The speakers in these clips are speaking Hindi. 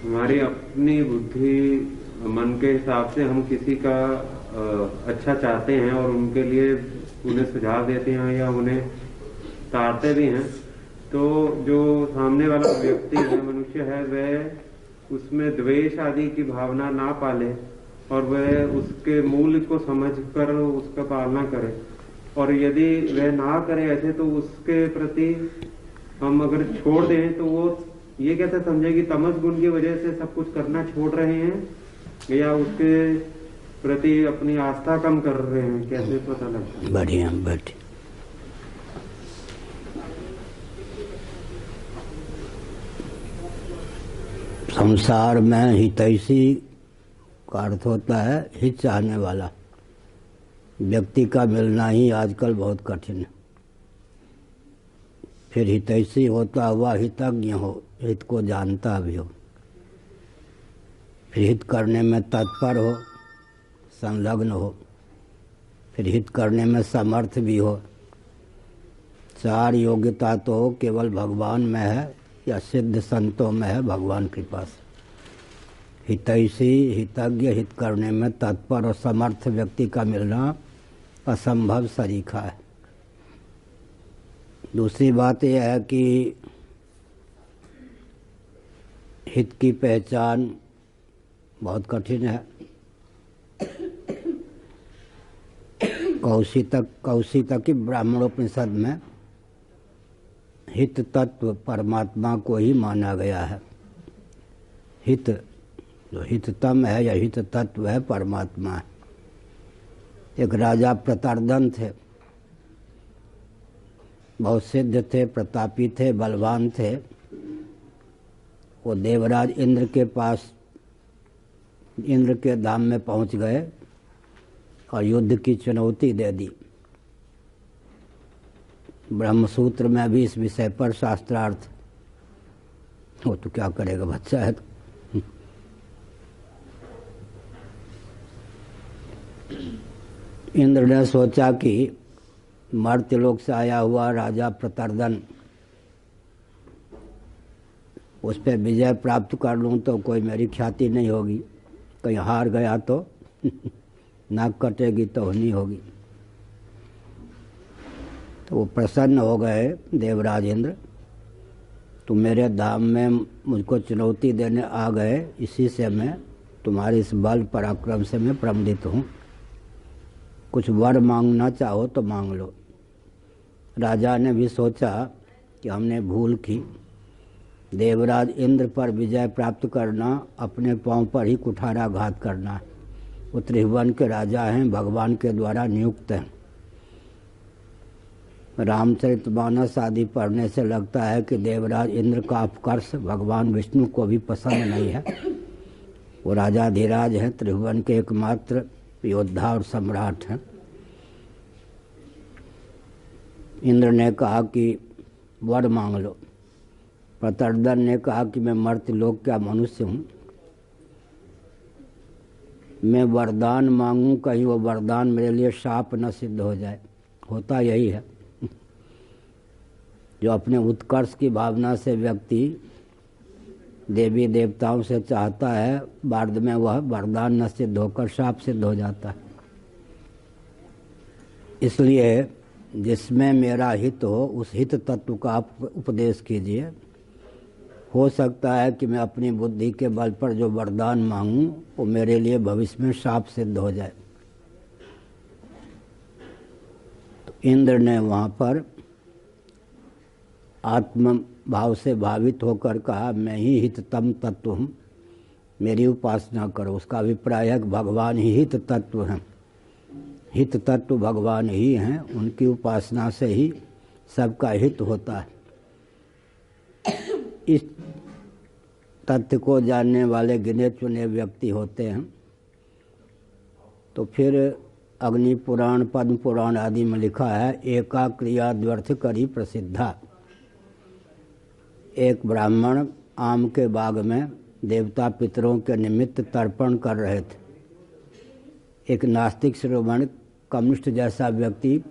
हमारी अपनी बुद्धि मन के हिसाब से हम किसी का अच्छा चाहते हैं और उनके लिए उन्हें सुझाव देते हैं या उन्हें ताड़ते भी हैं, तो जो सामने वाला व्यक्ति है, मनुष्य है, वह उसमें द्वेष आदि की भावना ना पाले और वह उसके मूल्य को समझकर उसका पालना करे। और यदि वह ना करे ऐसे, तो उसके प्रति हम अगर छोड़ दें तो वो ये कैसे समझे कि तमस गुण की वजह से सब कुछ करना छोड़ रहे हैं या उसके प्रति अपनी आस्था कम कर रहे हैं, कैसे पता लगता है? बढ़िया बढ़िया। संसार में हितैषी का अर्थ होता है हित चाहने वाला व्यक्ति का मिलना ही आजकल बहुत कठिन है। फिर हितैषी होता हुआ हितज्ञ हो, हित को जानता भी हो, फिर हित करने में तत्पर हो, संलग्न हो, फिर हित करने में समर्थ भी हो। चार योग्यता तो केवल भगवान में है या सिद्ध संतों में है, भगवान कृपा से। हितैषी, हितज्ञ, हित करने में तत्पर और समर्थ व्यक्ति का मिलना असंभव सरीखा है। दूसरी बात यह है कि हित की पहचान बहुत कठिन है। कौशितक की ब्राह्मणोपनिषद में हित तत्व परमात्मा को ही माना गया है। हित जो हिततम है या हित तत्व है, परमात्मा है। एक राजा प्रतार्दन थे, बहुत सिद्ध थे, प्रतापी थे, बलवान थे। वो देवराज इंद्र के पास, इंद्र के धाम में पहुंच गए और युद्ध की चुनौती दे दी। ब्रह्मसूत्र में भी इस विषय पर शास्त्रार्थ। वो तो क्या करेगा, बच्चा है तो। इंद्र ने सोचा कि मर्त्यलोक से आया हुआ राजा प्रतार्दन, उस पर विजय प्राप्त कर लूं तो कोई मेरी ख्याति नहीं होगी, कहीं हार गया तो नाक कटेगी तो होनी होगी। तो वो प्रसन्न हो गए देवराज इंद्र, तुम मेरे धाम में मुझको चुनौती देने आ गए, इसी से मैं तुम्हारे इस बल पराक्रम से मैं प्रमोदित हूँ। कुछ वर मांगना चाहो तो मांग लो। राजा ने भी सोचा कि हमने भूल की, देवराज इंद्र पर विजय प्राप्त करना अपने पांव पर ही कुठाराघात करना है। वो त्रिभुवन के राजा हैं, भगवान के द्वारा नियुक्त हैं। रामचरितमानस आदि पढ़ने से लगता है कि देवराज इंद्र का अपकर्ष भगवान विष्णु को भी पसंद नहीं है। वो राजा धीराज हैं, त्रिभुवन के एकमात्र योद्धा और सम्राट हैं। इंद्र ने कहा कि वर मांग लो। प्रतार्दन ने कहा कि मैं मर्त्यलोक का मनुष्य हूँ, मैं वरदान मांगूं, कहीं वो वरदान मेरे लिए शाप न सिद्ध हो जाए। होता यही है, जो अपने उत्कर्ष की भावना से व्यक्ति देवी देवताओं से चाहता है, बाद में वह वरदान न सिद्ध होकर शाप सिद्ध हो जाता है। इसलिए जिसमें मेरा हित हो उस हित तत्व का आप उपदेश कीजिए। हो सकता है कि मैं अपनी बुद्धि के बल पर जो वरदान मांगूं वो मेरे लिए भविष्य में शाप सिद्ध हो जाए। तो इंद्र ने वहाँ पर आत्म भाव से भावित होकर कहा, मैं ही हिततम तत्व हूँ, मेरी उपासना करो। उसका अभिप्राय है कि भगवान ही हित तत्व हैं, हित तत्व भगवान ही हैं, उनकी उपासना से ही सबका हित होता है। इस तथ्य को जानने वाले गिने चुने व्यक्ति होते हैं। तो फिर अग्नि पुराण, पद्म पुराण आदि में लिखा है, एका क्रिया द्व्यर्थ करी प्रसिद्धा। एक ब्राह्मण आम के बाग में देवता पितरों के निमित्त तर्पण कर रहे थे। एक नास्तिक श्रोमण कम्युनिस्ट जैसा व्यक्ति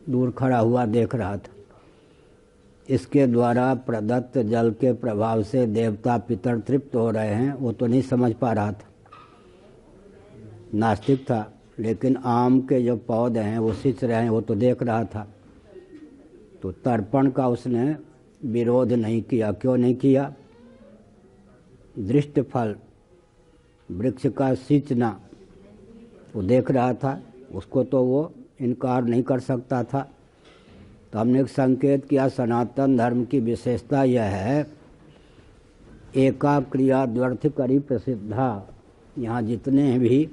दूर खड़ा हुआ देख रहा था। इसके द्वारा प्रदत्त जल के प्रभाव से देवता पितर तृप्त हो रहे हैं, वो तो नहीं समझ पा रहा था, नास्तिक था। लेकिन आम के जो पौधे हैं वो सिंच रहे हैं, वो तो देख रहा था। तो तर्पण का उसने विरोध नहीं किया। क्यों नहीं किया? दृष्ट फल वृक्ष का सिंचना वो देख रहा था, उसको तो वो इनकार नहीं कर सकता था। तो हमने एक संकेत किया, सनातन धर्म की विशेषता यह है, एका क्रिया द्व्यर्थ करी प्रसिद्धा। यहाँ जितने भी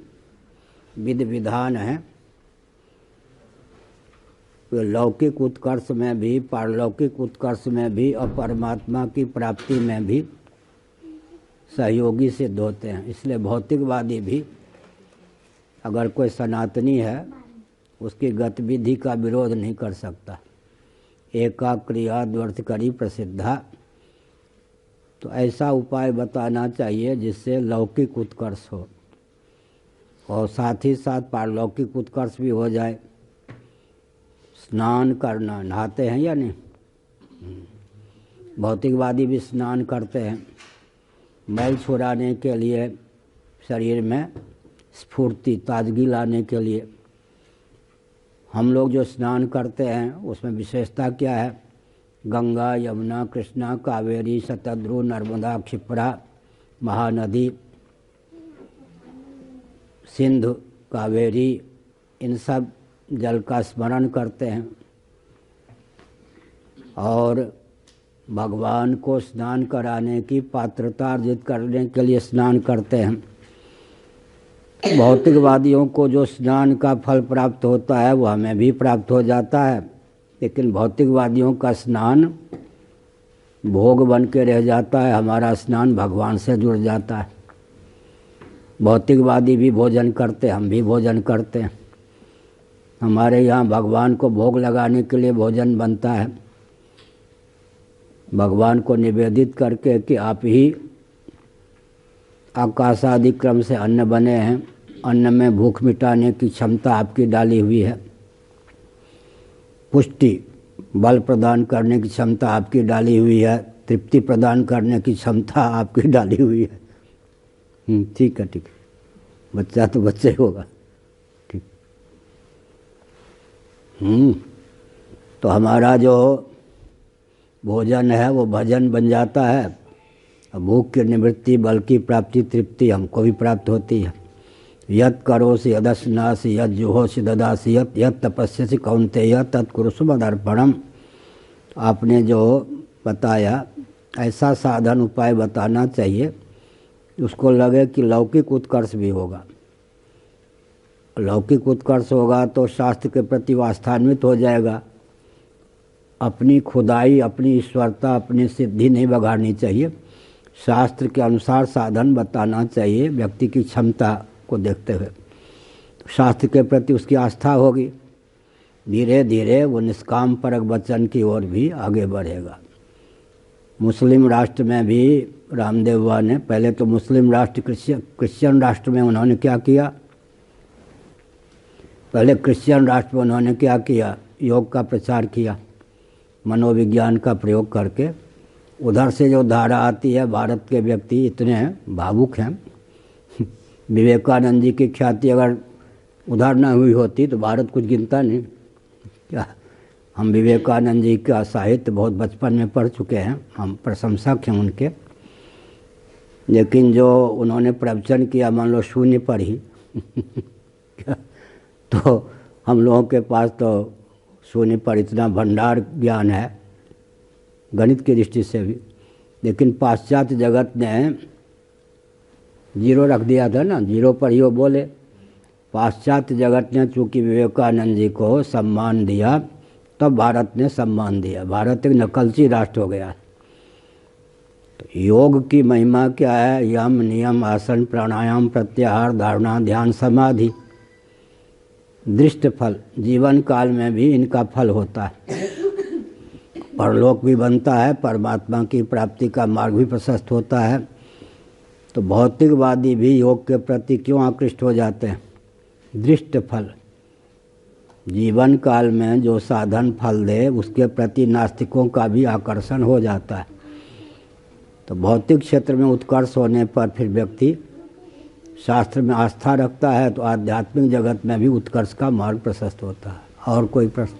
विधि विधान हैं वे लौकिक उत्कर्ष में भी, पारलौकिक उत्कर्ष में भी और परमात्मा की प्राप्ति में भी सहयोगी सिद्ध होते हैं। इसलिए भौतिकवादी भी अगर कोई सनातनी है उसकी गतिविधि का विरोध नहीं कर सकता। एका क्रिया द्व्यर्थ करी प्रसिद्धा। तो ऐसा उपाय बताना चाहिए जिससे लौकिक उत्कर्ष हो और साथ ही साथ पारलौकिक उत्कर्ष भी हो जाए। स्नान करना, नहाते हैं या नहीं? भौतिकवादी भी स्नान करते हैं मैल छुड़ाने के लिए, शरीर में स्फूर्ति ताजगी लाने के लिए। हम लोग जो स्नान करते हैं उसमें विशेषता क्या है? गंगा, यमुना, कृष्णा, कावेरी, शतद्रु, नर्मदा, क्षिप्रा, महानदी, सिंधु, कावेरी, इन सब जल का स्मरण करते हैं और भगवान को स्नान कराने की पात्रता अर्जित करने के लिए स्नान करते हैं। भौतिकवादियों को जो स्नान का फल प्राप्त होता है वो हमें भी प्राप्त हो जाता है, लेकिन भौतिकवादियों का स्नान भोग बन के रह जाता है, हमारा स्नान भगवान से जुड़ जाता है। भौतिकवादी भी भोजन करते, हम भी भोजन करते हैं। हमारे यहाँ भगवान को भोग लगाने के लिए भोजन बनता है, भगवान को निवेदित करके कि आप ही आकाशादि क्रम से अन्न बने हैं, अन्न में भूख मिटाने की क्षमता आपकी डाली हुई है, पुष्टि बल प्रदान करने की क्षमता आपकी डाली हुई है, तृप्ति प्रदान करने की क्षमता आपकी डाली हुई है। ठीक है, ठीक है, बच्चा तो बच्चा ही होगा। ठीक। तो हमारा जो भोजन है वो भजन बन जाता है। भूख की निवृत्ति, बल की प्राप्ति, तृप्ति हमको भी प्राप्त होती है। यत् करोसि यदश्नासि यत् जुहोसि ददासि यत् तपस्यसि कौन्तेय तत्कुरुषु मदर्पणम्। आपने जो बताया ऐसा साधन उपाय बताना चाहिए, उसको लगे कि लौकिक उत्कर्ष भी होगा। लौकिक उत्कर्ष होगा तो शास्त्र के प्रति वास्थान्वित हो जाएगा। अपनी खुदाई, अपनी ईश्वरता, अपनी सिद्धि नहीं बगाड़नी चाहिए। शास्त्र के अनुसार साधन बताना चाहिए व्यक्ति की क्षमता को देखते हुए। शास्त्र के प्रति उसकी आस्था होगी, धीरे धीरे वो निष्काम परक वचन की ओर भी आगे बढ़ेगा। मुस्लिम राष्ट्र में भी रामदेव बाबा ने, पहले तो मुस्लिम राष्ट्र क्रिश्चियन राष्ट्र में उन्होंने क्या किया, पहले क्रिश्चियन राष्ट्र में उन्होंने क्या किया, योग का प्रचार किया मनोविज्ञान का प्रयोग करके। उधर से जो धारा आती है, भारत के व्यक्ति इतने भावुक हैं, विवेकानंद जी की ख्याति अगर उधर न हुई होती तो भारत कुछ गिनता नहीं। क्या हम विवेकानंद जी का साहित्य बहुत बचपन में पढ़ चुके हैं, हम प्रशंसक हैं उनके। लेकिन जो उन्होंने प्रवचन किया मान लो शून्य पर ही तो हम लोगों के पास तो शून्य पर इतना भंडार ज्ञान है गणित की दृष्टि से भी। लेकिन पाश्चात्य जगत ने जीरो रख दिया था ना, जीरो पर ही वो बोले। पाश्चात्य जगत ने चूँकि विवेकानंद जी को सम्मान दिया, तब भारत ने सम्मान दिया। भारत एक नकलची राष्ट्र हो गया। तो योग की महिमा क्या है? यम, नियम, आसन, प्राणायाम, प्रत्याहार, धारणा, ध्यान, समाधि, दृष्ट फल। जीवन काल में भी इनका फल होता है, परलोक भी बनता है, परमात्मा की प्राप्ति का मार्ग भी प्रशस्त होता है। तो भौतिकवादी भी योग के प्रति क्यों आकृष्ट हो जाते हैं? दृष्ट फल, जीवन काल में जो साधन फल दे उसके प्रति नास्तिकों का भी आकर्षण हो जाता है। तो भौतिक क्षेत्र में उत्कर्ष होने पर फिर व्यक्ति शास्त्र में आस्था रखता है, तो आध्यात्मिक जगत में भी उत्कर्ष का मार्ग प्रशस्त होता है। और कोई प्रश्न?